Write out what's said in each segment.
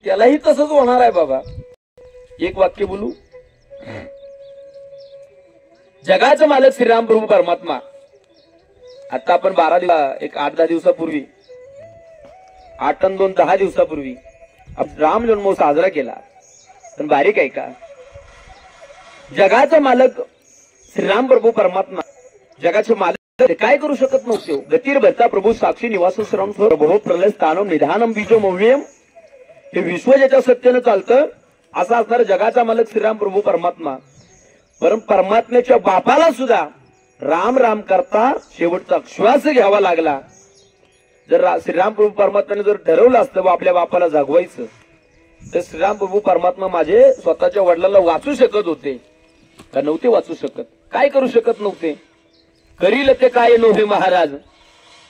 त्यालाही तसंच होणार आहे बाबा. एक वाक्य बोलू. जगाचा मालक श्रीराम प्रभू परमात्मा. आता आपण 12 दिवस, एक 8-10 दिवसापूर्वी, 8 आणि 2 10 दिवसापूर्वी राम जन्मोत्सव साजरा केला. पण बारीक आहे का, जगाचा मालक श्रीराम प्रभू परमात्मा, जगाचे मालक काय करू शकत नव्हते. गतीर भरता प्रभू साक्षी निवास श्रम प्रभो प्रलय स्थानम निधानम बीजो मव्यम. हे विश्व ज्याच्या सत्यानं चालतं असा असणार जगाचा मालक श्रीराम प्रभू परमात्मा. परमात्म्याच्या बापाला सुद्धा राम राम करता शेवटचा श्वास घ्यावा लागला. जर श्रीराम प्रभू परमात्म्याने जर ठरवलं असतं आपल्या बापाला जागवायचं, तर श्रीराम प्रभू परमात्मा माझे स्वतःच्या वडिलांना वाचू शकत होते का नव्हते वाचू शकत? काय करू शकत नव्हते. करील ते काय नव्हे महाराज,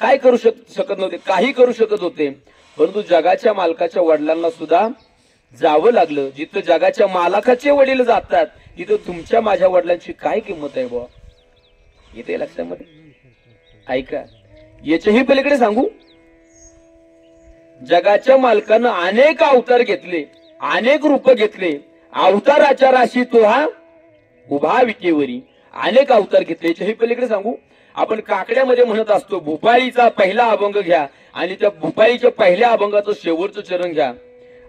काय करू शकत नव्हते, काही करू शकत होते. परंतु जगाच्या मालकाच्या वडिलांना सुद्धा जावं लागलं. जिथं जगाच्या मालकाचे वडील जातात तिथं तुमच्या माझ्या वडिलांची काय किंमत आहे बुवा, येते लक्षामध्ये. ऐका, याच्याही पलीकडे सांगू. जगाच्या मालकानं अनेक अवतार घेतले, अनेक रूप घेतले. अवताराच्या राशी तो हा उभा विटेवरी, अनेक अवतार घेतले. याच्याही पलीकडे सांगू. आपण काकड्यामध्ये म्हणत असतो भूपाळीचा पहिला अभंग घ्या आणि त्या भूपाळीच्या पहिल्या अभंगाचं शेवटचं चरण घ्या.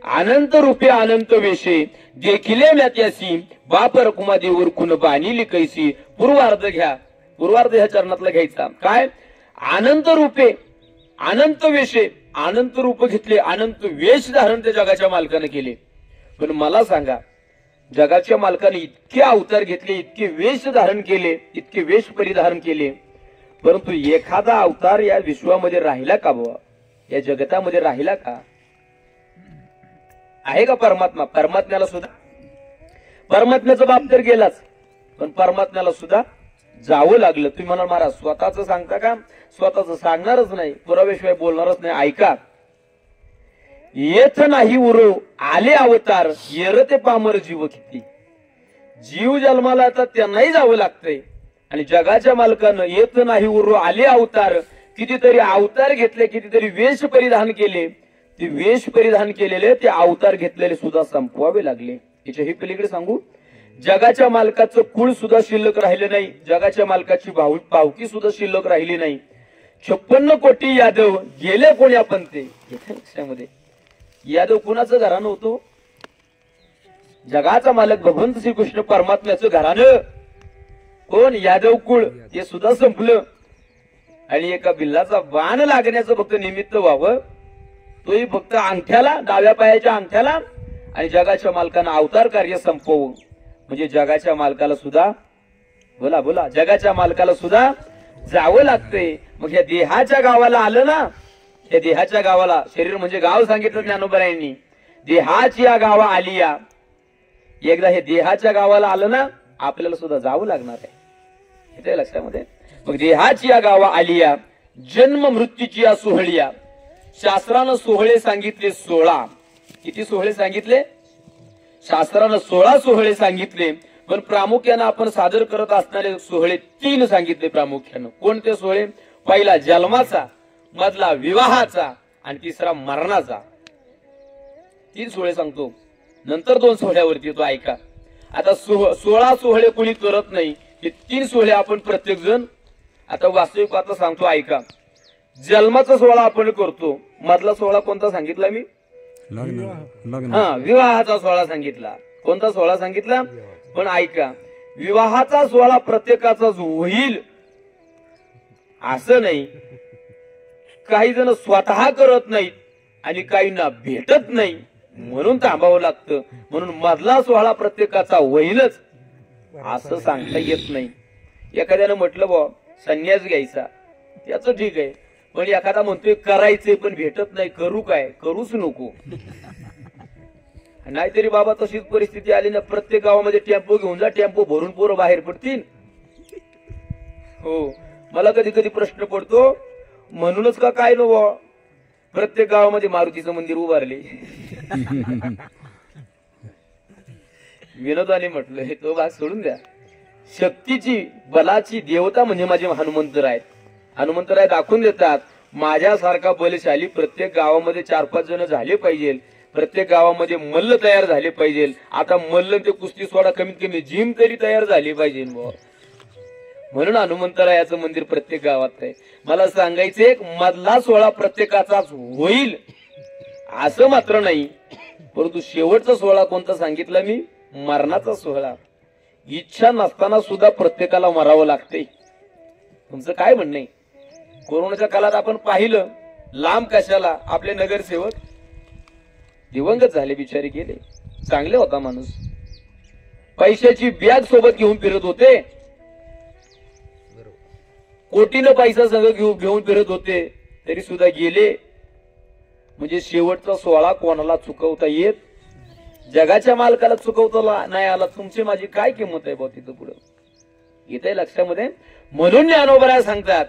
अनंत रूपे अनंत वेशे देखिले म्यात्यासी बाप रकुमा देवर खुन बाणिली कैसी. पूर्वार्ध घ्या, पूर्वार्ध ह्या चरणातला घ्यायचा. काय अनंत रूपे अनंत वेशे, अनंत रूप घेतले, अनंत वेश धारण त्या जगाच्या मालकाने केले. पण मला सांगा, जगाच्या मालकाने इतके अवतार घेतले, इतके वेश धारण केले, इतके वेश परिधारण केले, परंतु एखादा अवतार या विश्वामध्ये राहिला का बाबा, या जगतामध्ये राहिला का? आहे का परमात्मा? परमात्म्याला सुद्धा, परमात्म्याचा बाप तर गेलाच, पण परमात्म्याला सुद्धा जावं लागलं. तुम्ही म्हणाल महाराज स्वतःच सांगता का? स्वतःच सांगणारच नाही, पुराव्याशिवाय बोलणारच नाही. ऐका, येथ नाही उरो आले अवतार येरते पामर जीव किती. जीव जन्माला आता त्यांनाही जावं लागतंय. आणि जगाच्या मालकानं येथ नाही उरो आले अवतार, कितीतरी अवतार घेतले, कितीतरी वेश परिधान केले. ते वेश परिधान केलेले, ते अवतार घेतलेले सुद्धा संपवावे लागले. याच्याही पलीकडे सांगू, जगाच्या मालकाचं कुळ सुद्धा शिल्लक राहिलं नाही, जगाच्या मालकाची भावकी सुद्धा शिल्लक राहिली नाही. 56 कोटी यादव गेले कोणी आपण ते लक्षामध्ये. यादव कुणाचं घराणं होतं? जगाचा मालक भगवंत श्रीकृष्ण परमात्म्याचं घराणं कोण? यादव कुळ. ते सुद्धा संपलं. आणि एका बिल्लाचा बाण लागण्याचं फक्त निमित्त व्हावं, तोही फक्त अंगठ्याला, डाव्या पायाच्या अंगठ्याला. आणि जगाच्या मालकानं अवतार कार्य संपवून, म्हणजे जगाच्या मालकाला सुद्धा, बोला बोला, जगाच्या मालकाला सुद्धा जावं लागतंय. मग या देहाच्या गावाला आलं ना, या देहाच्या गावाला, शरीर म्हणजे गाव सांगितलं ज्ञानोबरायांनी, देहाची या गावा आली या. एकदा हे देहाच्या गावाला आलं ना, आपल्याला सुद्धा जावं लागणार आहे. येते लक्षामध्ये. मग देहाची या गावा आली या, जन्म मृत्यूची या सोहळिया. शास्त्रानं सोहळे सांगितले 16. किती सोहळे सांगितले? शास्त्रानं 16 सोहळे सांगितले. पण प्रामुख्यानं आपण सादर करत असणारे सोहळे 3 सांगितले प्रामुख्यानं. कोणते सोहळे? पहिला जन्माचा, मधला विवाहाचा आणि तिसरा मरणाचा. 3 सोहळे सांगतो, नंतर 2 सोहळ्यावरती येतो. ऐका, आता 16 सोहळे कोणी करत नाही, हे 3 सोहळे आपण प्रत्येक जण आता वास्तविक आता सांगतो. ऐका, जन्माचा सोहळा आपण करतो. मधला सोहळा कोणता सांगितला मी? हा, विवाहाचा सोहळा सांगितला. कोणता सोहळा सांगितला? पण ऐका, विवाहाचा सोहळा प्रत्येकाचाच होईल असं नाही. काही जण स्वतः करत नाहीत आणि काहींना भेटत नाही, म्हणून थांबावं लागतं. म्हणून मधला सोहळा प्रत्येकाचा होईलच असं सांगता येत नाही. एखाद्यानं म्हटलं बा संन्यास घ्यायचा, त्याचं ठीक आहे. पण एखादा म्हणतोय करायचंय पण भेटत नाही, करू काय? करूच नको. नाहीतरी बाबा तशीच परिस्थिती आली ना, प्रत्येक गावामध्ये टेम्पो घेऊन जा, टेम्पो भरून पोरं बाहेर पडतील. हो, मला कधी कधी प्रश्न पडतो, म्हणूनच का काय नो बा प्रत्येक गावामध्ये मारुतीचं मंदिर उभारले. विनोदाने म्हटलं, हे तो भाग सोडून द्या. शक्तीची, बलाची देवता म्हणजे माझे हनुमंतराय. हनुमंतराय दाखवून देतात, माझ्यासारखा बलशाली प्रत्येक गावामध्ये 4-5 जण झाले पाहिजे. प्रत्येक गावामध्ये मल्ल तयार झाले पाहिजे. आता मल्ल ते कुस्ती सोडा, कमीत कमी जिम तरी तयार झाली पाहिजे. म्हणून हनुमंतरायाचं मंदिर प्रत्येक गावात आहे. मला सांगायचं एक मधला सोहळा प्रत्येकाचाच होईल असं मात्र नाही, परंतु शेवटचा सोहळा कोणता सांगितला मी? मरणाचा सोहळा. इच्छा नसताना सुद्धा प्रत्येकाला मरावं लागते. तुमचं काय म्हणणं आहे? कोरोनाच्या काळात आपण पाहिलं, लांब कशाला आपले नगरसेवक दिवंगत झाले, बिचारे गेले. चांगले होता माणूस, पैशाची बॅग सोबत घेऊन फिरत होते, कोटीनं पैसा सगळं घेऊन फिरत होते, तरी सुद्धा गेले. म्हणजे शेवटचा सोहळा कोणाला चुकवता येत? जगाच्या मालकाला चुकवता नाही आला. तुमची माझी काय किंमत आहे बा तिथं पुढे? येते लक्षामध्ये. म्हणून ज्ञानोबराय सांगतात,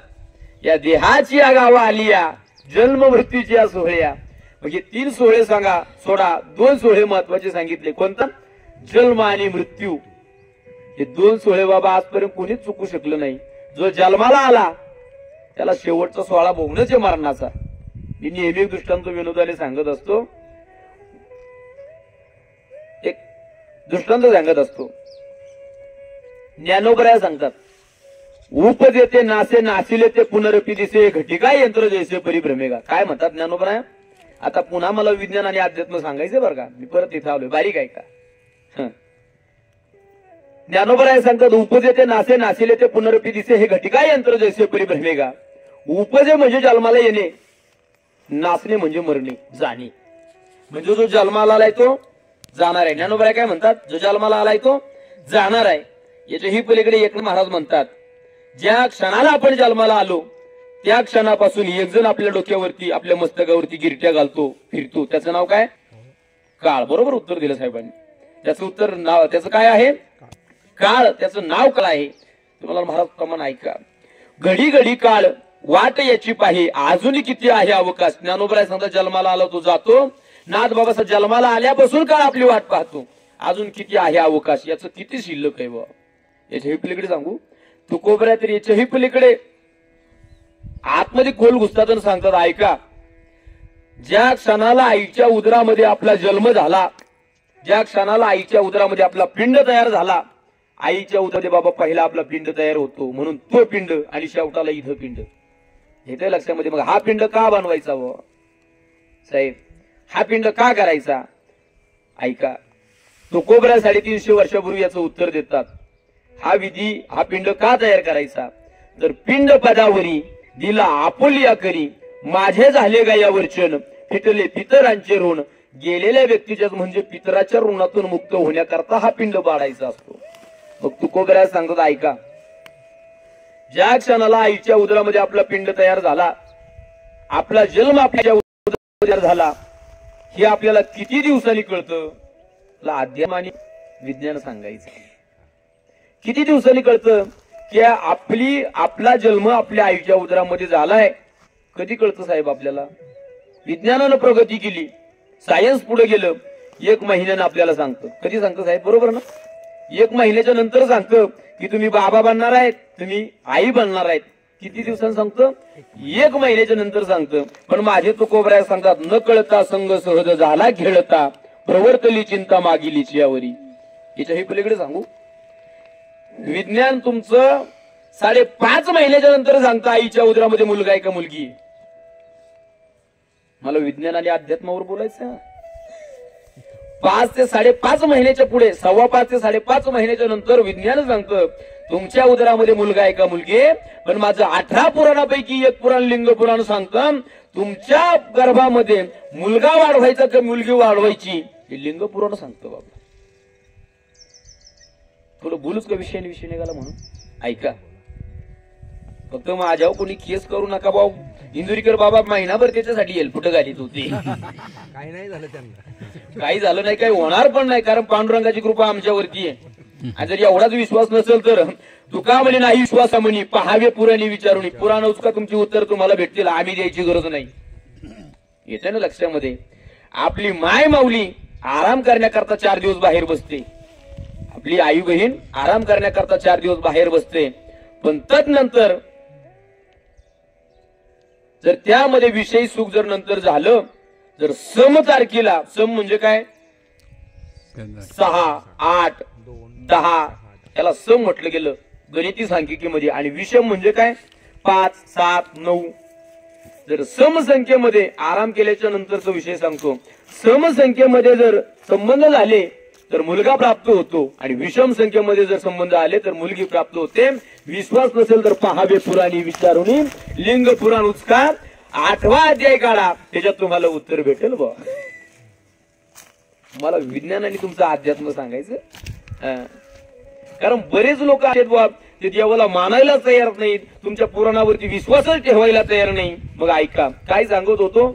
या देहाची या गावा आली या जन्म मृत्यूची या सोहळ्या. म्हणजे 3 सोहळे सांगा सोडा, 2 सोहळे महत्वाचे सांगितले. कोणता? जन्म आणि मृत्यू. हे 2 सोहळे बाबा आजपर्यंत कोणीच चुकू शकलं नाही. जो जन्माला आला त्याला शेवटचा सोहळा भोगणंच आहे मरणाचा. मी नेहमी दृष्टांत विनोदाने सांगत असतो, एक दृष्टांत सांगत असतो. ज्ञानोबराय सांगतात, उपजेते नासे नासिले ते पुनरपी दिसे, घटिका यंत्र जैसे परिभ्रमेगा. काय म्हणतात ज्ञानोबराय? आता पुन्हा मला विज्ञान आणि अध्यात्म सांगायचं बरं का, मी परत इथं आलोय, बारीक आहे का? ज्ञानोबराय सांगतात, उपजेते नासे नासिले ते पुनरपी दिसे, हे घटिका यंत्र जैसे परिभ्रमेगा. उपजे म्हणजे जन्माला येणे, नाचणे म्हणजे मरणे, जाणे. म्हणजे जो जन्माला आलाय तो जाणार आहे. ज्ञानोबराय काय म्हणतात? जो जन्माला आलाय तो जाणार आहे. याच्याही पलीकडे एकनाथ महाराज म्हणतात, ज्या क्षणाला आपण जन्माला आलो त्या क्षणापासून एक जण आपल्या डोक्यावरती, आपल्या मस्तकावरती गिरट्या घालतो, फिरतो. त्याचं नाव काय? काळ. बरोबर उत्तर दिलं साहेबांनी. त्याचं उत्तर नाव, त्याचं काय आहे? काळ. त्याचं नाव काय आहे? तुम्हाला महाराज प्रमाण ऐका. घडी घडी काळ वाट याची पाहे, अजून किती आहे अवकाश. ज्ञानोबराय सांगतात, जन्माला आला तो जातो. नाथ बाबा जन्माला आल्यापासून काळ आपली वाट पाहतो, अजून किती आहे अवकाश. याचं किती शिल्लक आहे बा. याच्याही पलीकडे सांगू तुकोबराय, तर याच्याही पलीकडे आतमध्ये खोल घुसतात आणि सांगतात, ऐका, ज्या क्षणाला आईच्या उदरामध्ये आपला जन्म झाला, ज्या क्षणाला आईच्या उदरामध्ये आपला पिंड तयार झाला, आईच्या उदरामध्ये बाबा पहिला आपला पिंड तयार होतो, म्हणून तो पिंड आणि शेवटाला इथं पिंड. येते लक्षामध्ये. मग हा पिंड का बनवायचा व साहेब? हा पिंड का करायचा? ऐका, तुकोबराय 350 वर्षापूर्वी याचं उत्तर देतात. हा विधी, हा पिंड का तयार करायचा? तर पिंड पदावरी दिला आपुलिया करी, माझे झाले गा या वचन, फिटले पितरांचे ऋण. गेलेल्या व्यक्तीच्या म्हणजे पितराच्या ऋणातून मुक्त होण्याकरता हा पिंड पाडायचा असतो. मग तुकोबराय सांगतात, ऐका, ज्या क्षणाला आईच्या उदरामध्ये आपला पिंड तयार झाला, आपला जन्म आपल्या उदरामध्ये तयार झाला, हे आपल्याला किती दिवसांनी कळतं? अध्यात्म आणि विज्ञान सांगायचं. किती दिवसांनी कळतं की आपला जन्म आपल्या आईच्या उदरामध्ये झालाय? कधी कळतं साहेब आपल्याला? विज्ञानानं प्रगती केली, सायन्स पुढे गेलं, 1 महिन्यानं आपल्याला सांगतं. कधी सांगतं साहेब? बरोबर ना? 1 महिन्याच्या नंतर सांगतं की तुम्ही बाबा बनणार आहेत, तुम्ही आई बनणार आहेत. किती दिवसांनी सांगतं? 1 महिन्याच्या नंतर सांगतं. पण माझे तुकोबराय सांगतात, न कळता संग सहज झाला खेळता, प्रवर्तली चिंता मागिलीची यावरी. याच्याही पलीकडे सांगू, विज्ञान तुमचं 5.5 महिन्याच्या नंतर सांगतं आईच्या उदरामध्ये मुलगा आहे का मुलगी. मला विज्ञान आणि अध्यात्मावर बोलायचं. 5 ते 5.5 महिन्याच्या पुढे, 5.25 ते 5.5 महिन्याच्या नंतर विज्ञान सांगतं तुमच्या उदरामध्ये मुलगा आहे का मुलगी. पण माझं 18 पुराणापैकी एक पुराण, लिंग पुराण सांगतं तुमच्या गर्भामध्ये मुलगा वाढवायचा का मुलगी वाढवायची, हे लिंग पुराण सांगतं. बाबा थोडं बोलूच का विषय निघाला म्हणून. ऐका, फक्त माझ्यावर कोणी केस करू नका भाऊ. इंदुरीकर बाबा महिनाभर त्याच्यासाठी हेल्पट घालीत होते. काही नाही झालं त्यांना, काही झालं नाही, काही होणार पण नाही, कारण पांडुरंगाची कृपा आमच्यावरती आहे. आणि जर एवढाच विश्वास नसेल तर तुका म्हणे नाही विश्वासा म्हणी पहावे पुराणी विचारून. पुराण का तुमची उत्तर तुम्हाला भेटतील, आम्ही द्यायची गरज नाही. येते ना लक्षामध्ये. आपली माय माऊली आराम करण्याकरता 4 दिवस बाहेर बसते, आपली आई बहीण आराम करण्याकरता 4 दिवस बाहेर बसते. पण तदनंतर जर त्यामध्ये विषयी सुख जर नंतर झालं, जर सम तारखेला, सम म्हणजे काय, 6, 8, 10 त्याला सम म्हटलं गेलं गणिती सांख्यिकीमध्ये. आणि विषम म्हणजे काय, 5, 7, 9. जर समसंख्येमध्ये, आराम केल्याच्या नंतरचा विषय सांगतो, समसंख्येमध्ये जर संबंध झाले तर मुलगा प्राप्त होतो आणि विषम संख्येमध्ये जर संबंध आले तर मुलगी प्राप्त होते. विश्वास नसेल तर पहावे पुराणी विचारून, लिंग पुराण उचकार 8वा अध्याय काढा, त्याच्यात तुम्हाला उत्तर भेटेल. बा मला विज्ञानाने तुमचं अध्यात्म सांगायचं. कारण बरेच लोक आहेत बा ते देवाला मानायला तयार नाहीत, तुमच्या पुराणावरती विश्वासच ठेवायला तयार नाही. मग ऐका काय सांगत होतो.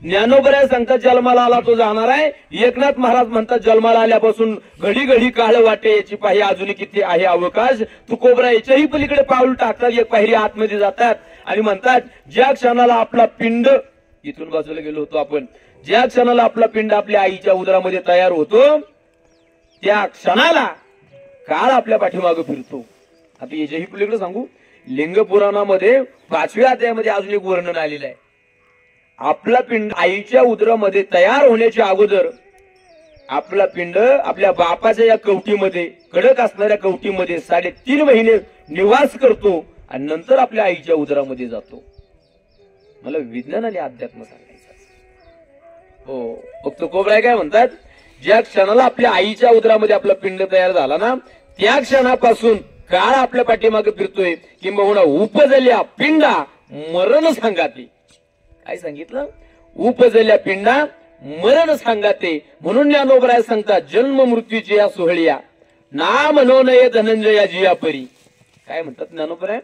ज्ञानोबराय सांगतात जन्माला आला तो जाणार आहे. एकनाथ महाराज म्हणतात जन्माला आल्यापासून घडी घडी काळ वाटे याची पाही अजून किती आहे अवकाश. तुकोबरा याच्याही पलीकडे पाऊल टाकतात, एक पायरी आतमध्ये जातात आणि म्हणतात ज्या क्षणाला आपला पिंड, इथून बाजूला गेलो होतो आपण, ज्या क्षणाला आपला पिंड आपल्या आईच्या उदरामध्ये तयार होतो त्या क्षणाला काळ आपल्या पाठीमागे फिरतो. आता याच्याही पलीकडे सांगू, लिंग पुराणामध्ये 5व्या अध्यायामध्ये अजून एक वर्णन आलेलं आहे. आपला पिंड आईच्या उदरामध्ये तयार होण्याच्या अगोदर आपला पिंड आपल्या बापाच्या या कवटीमध्ये, कडक असणाऱ्या कवटीमध्ये 3.5 महिने निवास करतो आणि नंतर आपल्या आईच्या उदरामध्ये जातो. मला विज्ञान आणि अध्यात्म सांगायचं. हो, फक्त कोबराय काय म्हणतात, ज्या क्षणाला आपल्या आईच्या उदरामध्ये आपला पिंड तयार झाला ना त्या क्षणापासून काळ आपल्या पाठीमागे फिरतोय. किंबहुना उपजल्या पिंडा मरण सांगाते. काय सांगितलं, उपजल्या पिंडा मरण सांगाते. म्हणून ज्ञानोबराय सांगतात जन्म मृत्यूची या सोहळ्या ना म्हणो नये धनंजया जिया परी. काय म्हणतात ज्ञानोबराय,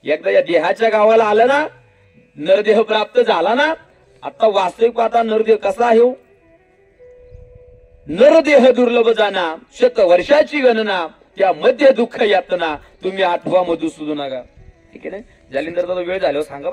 एकदा या देहाच्या गावाला आलं ना, नरदेह प्राप्त झाला ना, आता वास्तविक पाहता नरदेह कसा आहे. नरदेह दुर्लभ जाना, 100 वर्षाची गणना, त्या मध्ये दुःख यातना, तुम्ही आठवा मधुसूदना. ठीक आहे ना. जालिंदरचा वेळ झाल्यावर सांगा.